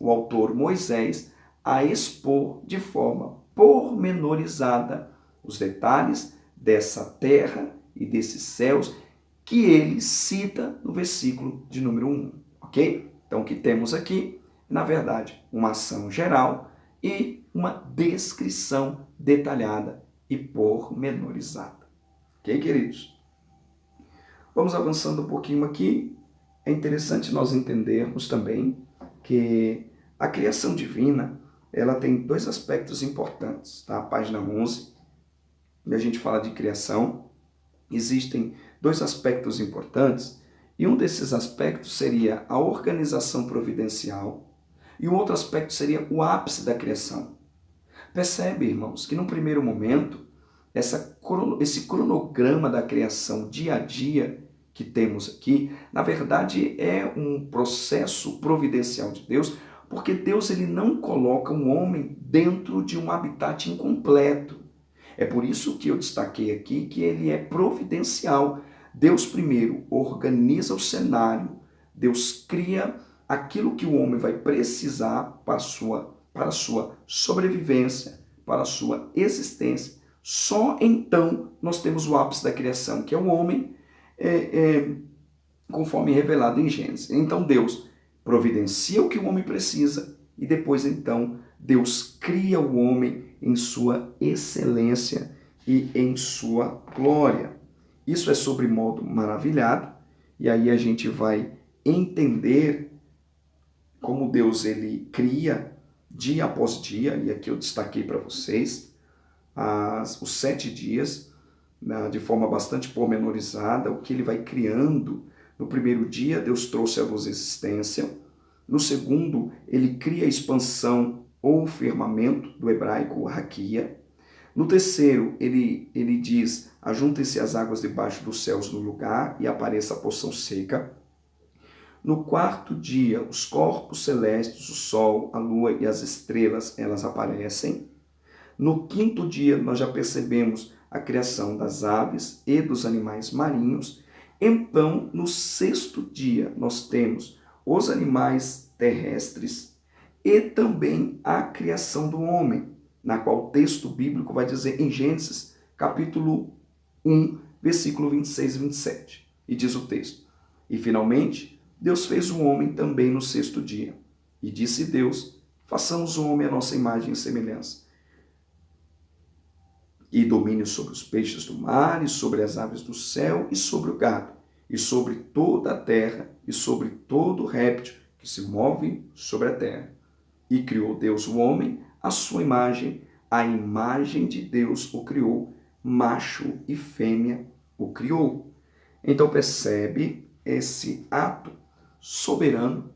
autor Moisés a expor de forma pormenorizada os detalhes dessa terra e desses céus que ele cita no versículo de número 1, ok? Então o que temos aqui, na verdade, uma ação geral e uma descrição detalhada e pormenorizada. Ok, queridos? Vamos avançando um pouquinho aqui. É interessante nós entendermos também que a criação divina, ela tem dois aspectos importantes, tá? Página 11, onde a gente fala de criação, existem dois aspectos importantes, e um desses aspectos seria a organização providencial, e o outro aspecto seria o ápice da criação. Percebe, irmãos, que no primeiro momento, esse cronograma da criação dia a dia que temos aqui, na verdade é um processo providencial de Deus, porque Deus ele não coloca um homem dentro de um habitat incompleto. É por isso que eu destaquei aqui que ele é providencial. Deus primeiro organiza o cenário, Deus cria aquilo que o homem vai precisar para a sua sobrevivência, para a sua existência. Só então nós temos o ápice da criação, que é o homem, conforme revelado em Gênesis. Então Deus providencia o que o homem precisa e depois então Deus cria o homem em sua excelência e em sua glória. Isso é sobre modo maravilhado, e aí a gente vai entender como Deus ele cria dia após dia, e aqui eu destaquei para vocês os 7 dias, de forma bastante pormenorizada, o que ele vai criando. No primeiro dia, Deus trouxe à luz a existência. No segundo, ele cria a expansão ou firmamento, do hebraico raquia. No terceiro, ele diz, ajuntem-se as águas debaixo dos céus no lugar e apareça a porção seca. No quarto dia, os corpos celestes, o sol, a lua e as estrelas, elas aparecem. No quinto dia, nós já percebemos a criação das aves e dos animais marinhos. Então, no sexto dia, nós temos os animais terrestres e também a criação do homem, na qual o texto bíblico vai dizer em Gênesis, capítulo 1, versículo 26 e 27. E diz o texto: e finalmente, Deus fez o homem também no sexto dia. E disse Deus, façamos o homem à nossa imagem e semelhança. E domínio sobre os peixes do mar, e sobre as aves do céu, e sobre o gado, e sobre toda a terra, e sobre todo réptil que se move sobre a terra. E criou Deus o homem, à sua imagem, a imagem de Deus o criou, macho e fêmea o criou. Então percebe esse ato soberano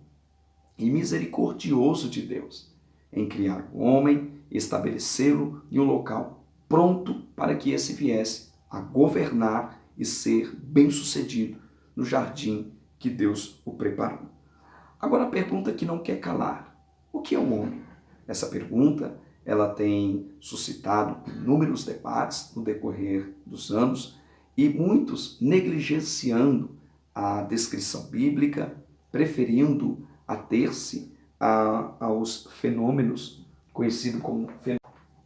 e misericordioso de Deus em criar o homem e estabelecê-lo em um local pronto para que esse viesse a governar e ser bem-sucedido no jardim que Deus o preparou. Agora a pergunta que não quer calar: o que é o homem? Essa pergunta ela tem suscitado inúmeros debates no decorrer dos anos e muitos negligenciando a descrição bíblica, preferindo ater-se aos fenômenos conhecidos como fenômenos.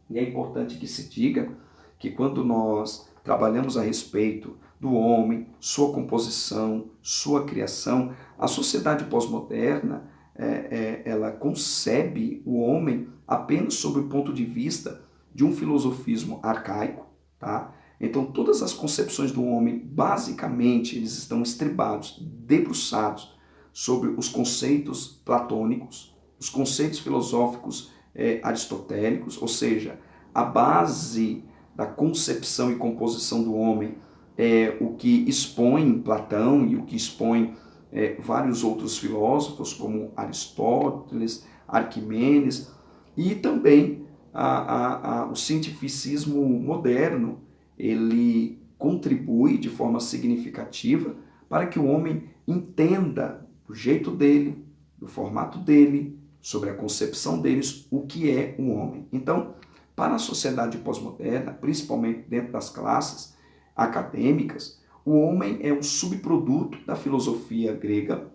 E é importante que se diga que quando nós trabalhamos a respeito do homem, sua composição, sua criação, a sociedade pós-moderna ela concebe o homem apenas sob o ponto de vista de um filosofismo arcaico, tá? Então todas as concepções do homem, basicamente, eles estão estribados, debruçados sobre os conceitos platônicos, os conceitos filosóficos aristotélicos, ou seja, a base da concepção e composição do homem é o que expõe Platão e o que expõe vários outros filósofos, como Aristóteles, Arquimedes, e também o cientificismo moderno, ele contribui de forma significativa para que o homem entenda do jeito dele, do formato dele, sobre a concepção deles, o que é o homem. Então, para a sociedade pós-moderna, principalmente dentro das classes acadêmicas, o homem é um subproduto da filosofia grega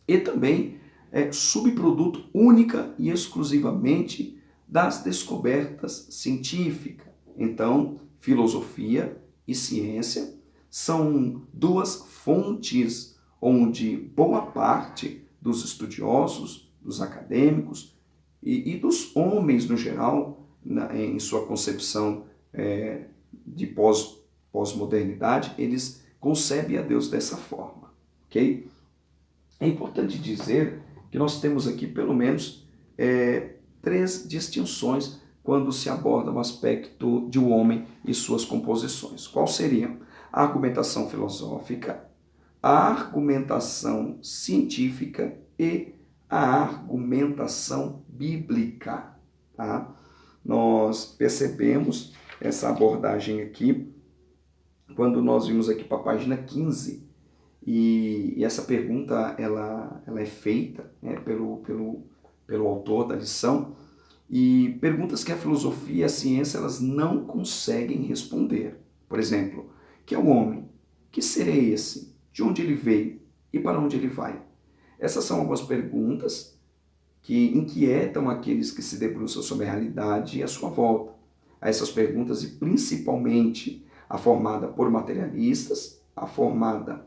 e também é subproduto única e exclusivamente das descobertas científicas. Então, filosofia e ciência são duas fontes onde boa parte dos estudiosos, dos acadêmicos e dos homens no geral, em sua concepção de pós-modernidade, eles concebem a Deus dessa forma, ok? É importante dizer que nós temos aqui pelo menos 3 distinções quando se aborda o aspecto de um homem e suas composições. Quais seriam? A argumentação filosófica, a argumentação científica e a argumentação bíblica, tá? Nós percebemos essa abordagem aqui quando nós vimos aqui para a página 15, e essa pergunta ela é feita pelo autor da lição, e perguntas que a filosofia e a ciência elas não conseguem responder. Por exemplo, que é o homem? Que ser é esse? De onde ele veio? E para onde ele vai? Essas são algumas perguntas que inquietam aqueles que se debruçam sobre a realidade e a sua volta. a essas perguntas e principalmente a formada por materialistas, a formada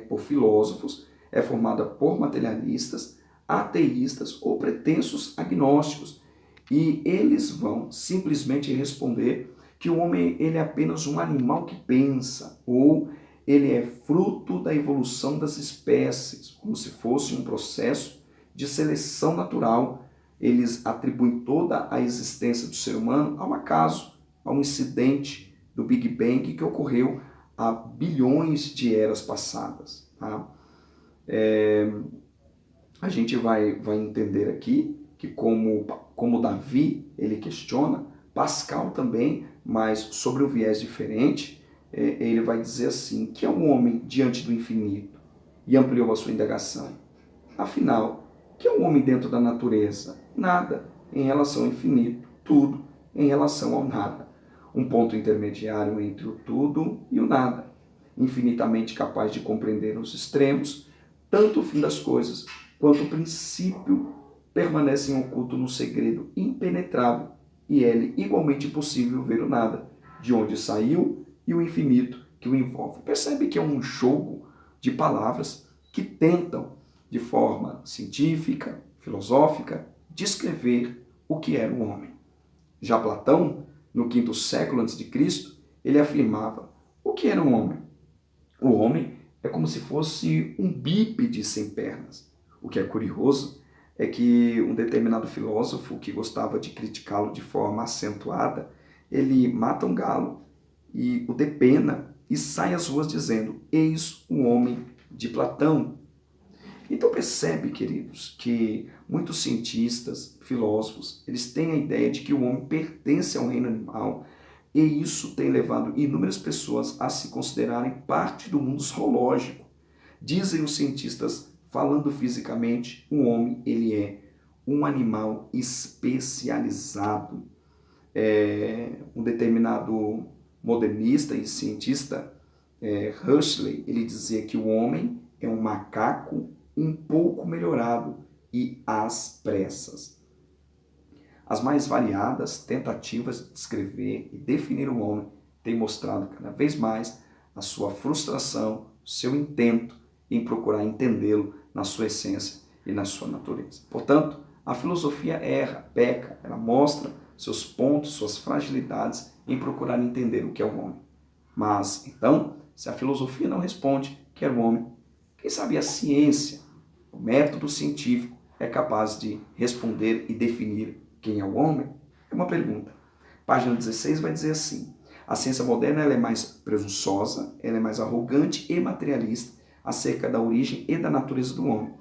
por filósofos, é formada por materialistas, ateístas ou pretensos agnósticos. E eles vão simplesmente responder que o homem ele é apenas um animal que pensa, ou ele é fruto da evolução das espécies, como se fosse um processo de seleção natural. Eles atribuem toda a existência do ser humano ao acaso, a um incidente do Big Bang que ocorreu há bilhões de eras passadas. Tá? A gente vai entender aqui que como Davi ele questiona, Pascal também, mas sobre o viés diferente, ele vai dizer assim, que é um homem diante do infinito, e ampliou a sua indagação. Afinal, que é um homem dentro da natureza? Nada em relação ao infinito, tudo em relação ao nada. Um ponto intermediário entre o tudo e o nada, infinitamente capaz de compreender os extremos, tanto o fim das coisas quanto o princípio permanecem ocultos no segredo impenetrável, e é igualmente impossível ver o nada, de onde saiu e o infinito que o envolve. Percebe que é um jogo de palavras que tentam, de forma científica, filosófica, descrever o que era o homem. Já Platão, no 5º século a.C., ele afirmava o que era um homem. O homem é como se fosse um bípede sem pernas. O que é curioso é que um determinado filósofo que gostava de criticá-lo de forma acentuada, ele mata um galo e o depena e sai às ruas dizendo: eis o homem de Platão. Então percebe, queridos, que muitos cientistas, filósofos, eles têm a ideia de que o homem pertence ao reino animal, e isso tem levado inúmeras pessoas a se considerarem parte do mundo zoológico. Dizem os cientistas, falando fisicamente, o homem ele é um animal especializado. Um determinado modernista e cientista, Huxley, ele dizia que o homem é um macaco um pouco melhorado e às pressas. As mais variadas tentativas de descrever e definir o homem têm mostrado cada vez mais a sua frustração, seu intento em procurar entendê-lo na sua essência e na sua natureza. Portanto, a filosofia erra, peca, ela mostra seus pontos, suas fragilidades em procurar entender o que é o homem. Mas, então, se a filosofia não responde que é o homem, quem sabe a ciência, o método científico, é capaz de responder e definir quem é o homem? É uma pergunta. Página 16 vai dizer assim: a ciência moderna ela é mais presunçosa, ela é mais arrogante e materialista acerca da origem e da natureza do homem.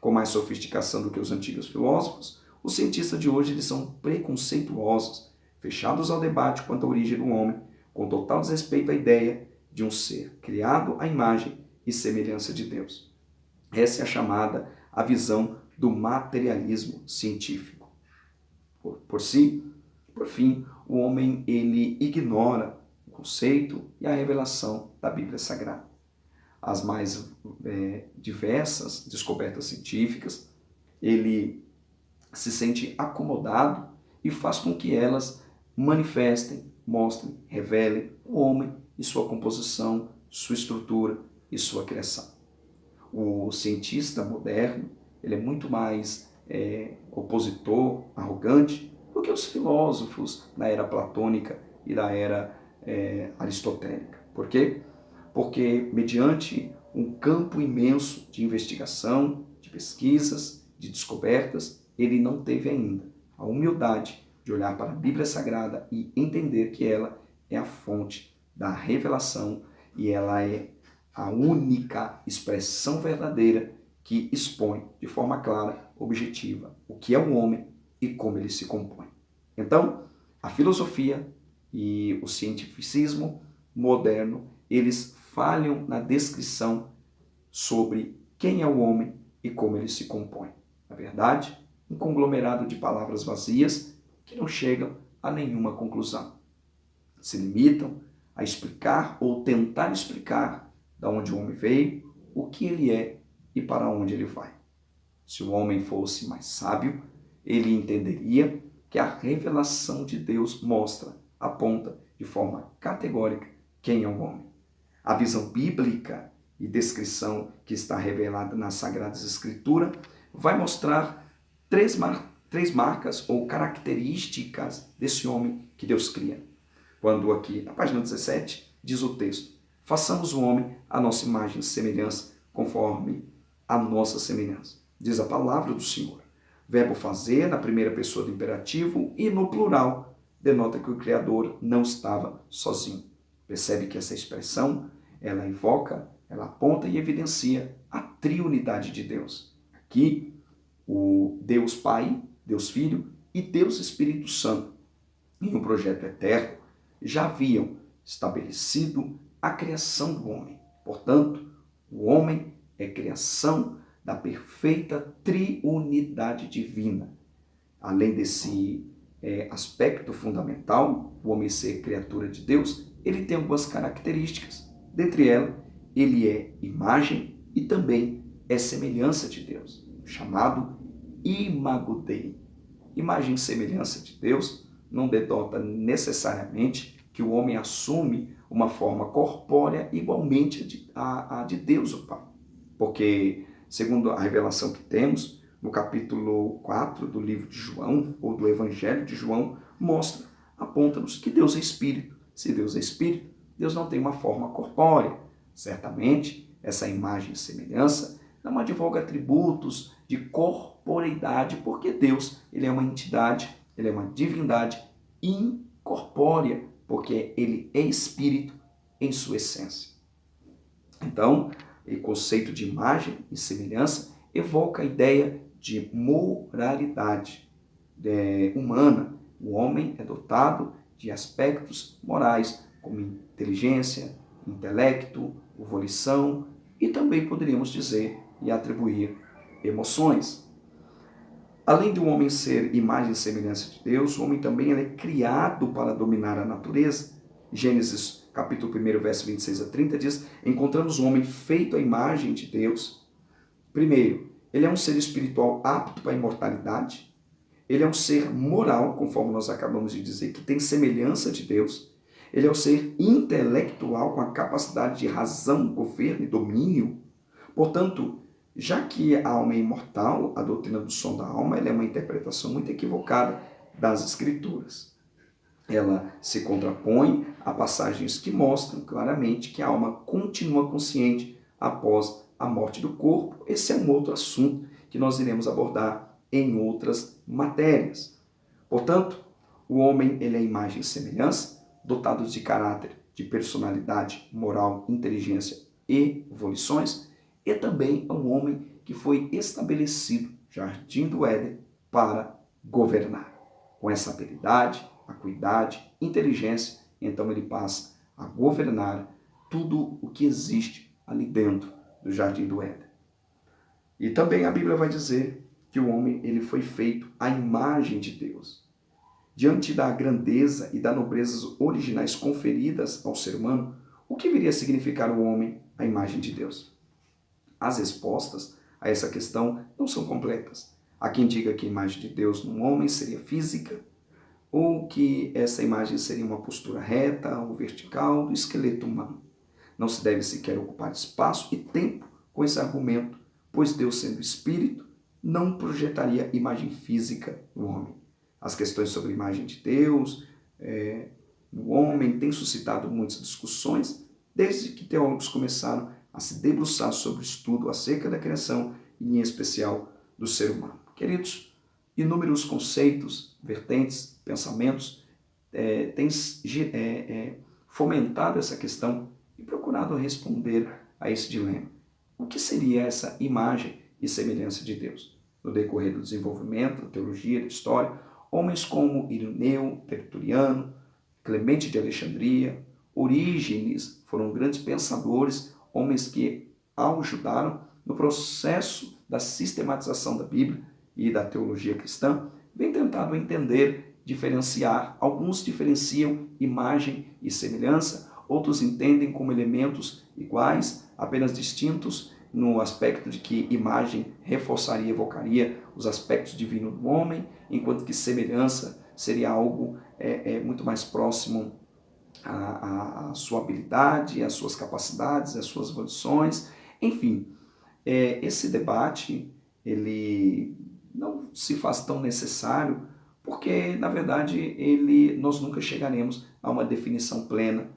Com mais sofisticação do que os antigos filósofos, os cientistas de hoje eles são preconceituosos, fechados ao debate quanto à origem do homem, com total desrespeito à ideia de um ser criado à imagem e semelhança de Deus. Essa é a visão do materialismo científico. Por fim, o homem ele ignora o conceito e a revelação da Bíblia Sagrada. As mais diversas descobertas científicas, ele se sente acomodado e faz com que elas manifestem, mostrem, revelem o homem e sua composição, sua estrutura e sua criação. O cientista moderno ele é muito mais opositor, arrogante, do que os filósofos da era platônica e da era aristotélica. Por quê? Porque mediante um campo imenso de investigação, de pesquisas, de descobertas, ele não teve ainda a humildade de olhar para a Bíblia Sagrada e entender que ela é a fonte da revelação e ela é a única expressão verdadeira que expõe de forma clara, objetiva, o que é o homem e como ele se compõe. Então, a filosofia e o cientificismo moderno, eles falham na descrição sobre quem é o homem e como ele se compõe. Na verdade, um conglomerado de palavras vazias que não chegam a nenhuma conclusão. Se limitam a explicar ou tentar explicar de onde o homem veio, o que ele é e para onde ele vai. Se o homem fosse mais sábio, ele entenderia que a revelação de Deus mostra, aponta de forma categórica quem é o homem. A visão bíblica e descrição que está revelada nas Sagradas Escrituras vai mostrar três marcas ou características desse homem que Deus cria. Quando aqui, na página 17, diz o texto: façamos o homem à nossa imagem e semelhança, conforme a nossa semelhança. Diz a palavra do Senhor. Verbo fazer na primeira pessoa do imperativo e no plural denota que o Criador não estava sozinho. Percebe que essa expressão, ela evoca, ela aponta e evidencia a triunidade de Deus. Aqui, o Deus Pai, Deus Filho e Deus Espírito Santo, em um projeto eterno, já haviam estabelecido a criação do homem. Portanto, o homem é criação da perfeita triunidade divina. Além desse aspecto fundamental, o homem ser criatura de Deus, ele tem algumas características. Dentre elas, ele é imagem e também é semelhança de Deus, chamado imago Dei. Imagem e semelhança de Deus não denota necessariamente que o homem assume uma forma corpórea igualmente a de Deus o Pai. Porque, segundo a revelação que temos, no capítulo 4 do livro de João, ou do Evangelho de João, mostra, aponta-nos que Deus é Espírito. Se Deus é Espírito, Deus não tem uma forma corpórea. Certamente, essa imagem e semelhança não advoga atributos de corporeidade, porque Deus ele é uma entidade, ele é uma divindade incorpórea, porque ele é Espírito em sua essência. Então, o conceito de imagem e semelhança evoca a ideia de moralidade humana. O homem é dotado de aspectos morais, como inteligência, intelecto, volição e também poderíamos dizer e atribuir emoções. Além de o homem ser imagem e semelhança de Deus, o homem também é criado para dominar a natureza. Gênesis capítulo 1, verso 26 a 30 diz: encontramos o homem feito à imagem de Deus. Primeiro, ele é um ser espiritual apto para a imortalidade. Ele é um ser moral, conforme nós acabamos de dizer, que tem semelhança de Deus. Ele é um ser intelectual com a capacidade de razão, governo e domínio. Portanto, já que a alma é imortal, a doutrina do som da alma ela é uma interpretação muito equivocada das Escrituras. Ela se contrapõe a passagens que mostram claramente que a alma continua consciente após a morte do corpo. Esse é um outro assunto que nós iremos abordar em outras matérias. Portanto, o homem ele é imagem e semelhança, dotados de caráter, de personalidade, moral, inteligência e volições, e também é um homem que foi estabelecido, Jardim do Éden, para governar. Com essa habilidade, acuidade, inteligência, então ele passa a governar tudo o que existe ali dentro do Jardim do Éden. E também a Bíblia vai dizer que o homem ele foi feito à imagem de Deus. Diante da grandeza e da nobreza originais conferidas ao ser humano, o que viria a significar o homem à imagem de Deus? As respostas a essa questão não são completas. Há quem diga que a imagem de Deus num homem seria física, ou que essa imagem seria uma postura reta ou vertical do esqueleto humano. Não se deve sequer ocupar espaço e tempo com esse argumento, pois Deus, sendo espírito, não projetaria imagem física no homem. As questões sobre a imagem de Deus no homem têm suscitado muitas discussões, desde que teólogos começaram a se debruçar sobre o estudo acerca da criação e, em especial, do ser humano. Queridos, inúmeros conceitos, vertentes, pensamentos têm fomentado essa questão e procurado responder a esse dilema. O que seria essa imagem e semelhança de Deus? No decorrer do desenvolvimento da teologia, da história, homens como Ireneu, Tertuliano, Clemente de Alexandria, Orígenes foram grandes pensadores, homens que ajudaram no processo da sistematização da Bíblia e da teologia cristã, vem tentado entender, diferenciar. Alguns diferenciam imagem e semelhança, outros entendem como elementos iguais, apenas distintos no aspecto de que imagem reforçaria e evocaria os aspectos divinos do homem, enquanto que semelhança seria algo muito mais próximo à sua habilidade, às suas capacidades, às suas condições. Enfim, esse debate ele não se faz tão necessário porque, na verdade, nós nunca chegaremos a uma definição plena,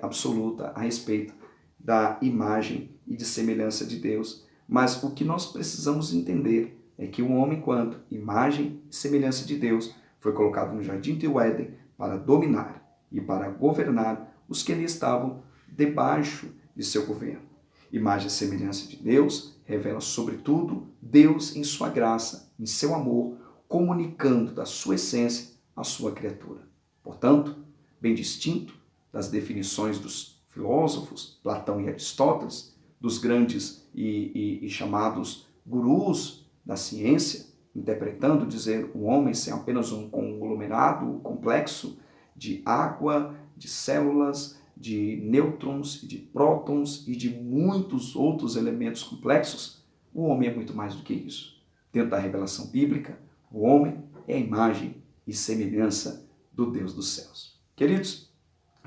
absoluta a respeito da imagem e de semelhança de Deus. Mas o que nós precisamos entender é que o homem, enquanto imagem e semelhança de Deus, foi colocado no jardim do Éden para dominar e para governar os que ali estavam debaixo de seu governo. Imagem e semelhança de Deus revela, sobretudo, Deus em sua graça, em seu amor, comunicando da sua essência à sua criatura. Portanto, bem distinto das definições dos filósofos, Platão e Aristóteles, dos grandes e chamados gurus da ciência, interpretando, dizer o homem ser apenas um conglomerado complexo de água, de células, de nêutrons, de prótons e de muitos outros elementos complexos. O homem é muito mais do que isso. Dentro da revelação bíblica, o homem é a imagem e semelhança do Deus dos céus. Queridos,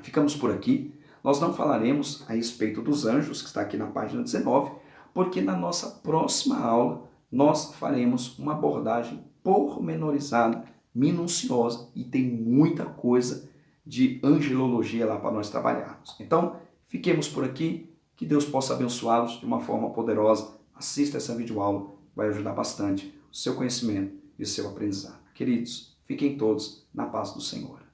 ficamos por aqui. Nós não falaremos a respeito dos anjos, que está aqui na página 19, porque na nossa próxima aula nós faremos uma abordagem pormenorizada, minuciosa, e tem muita coisa de angelologia lá para nós trabalharmos. Então, fiquemos por aqui, que Deus possa abençoá-los de uma forma poderosa. Assista essa videoaula, vai ajudar bastante o seu conhecimento e o seu aprendizado. Queridos, fiquem todos na paz do Senhor.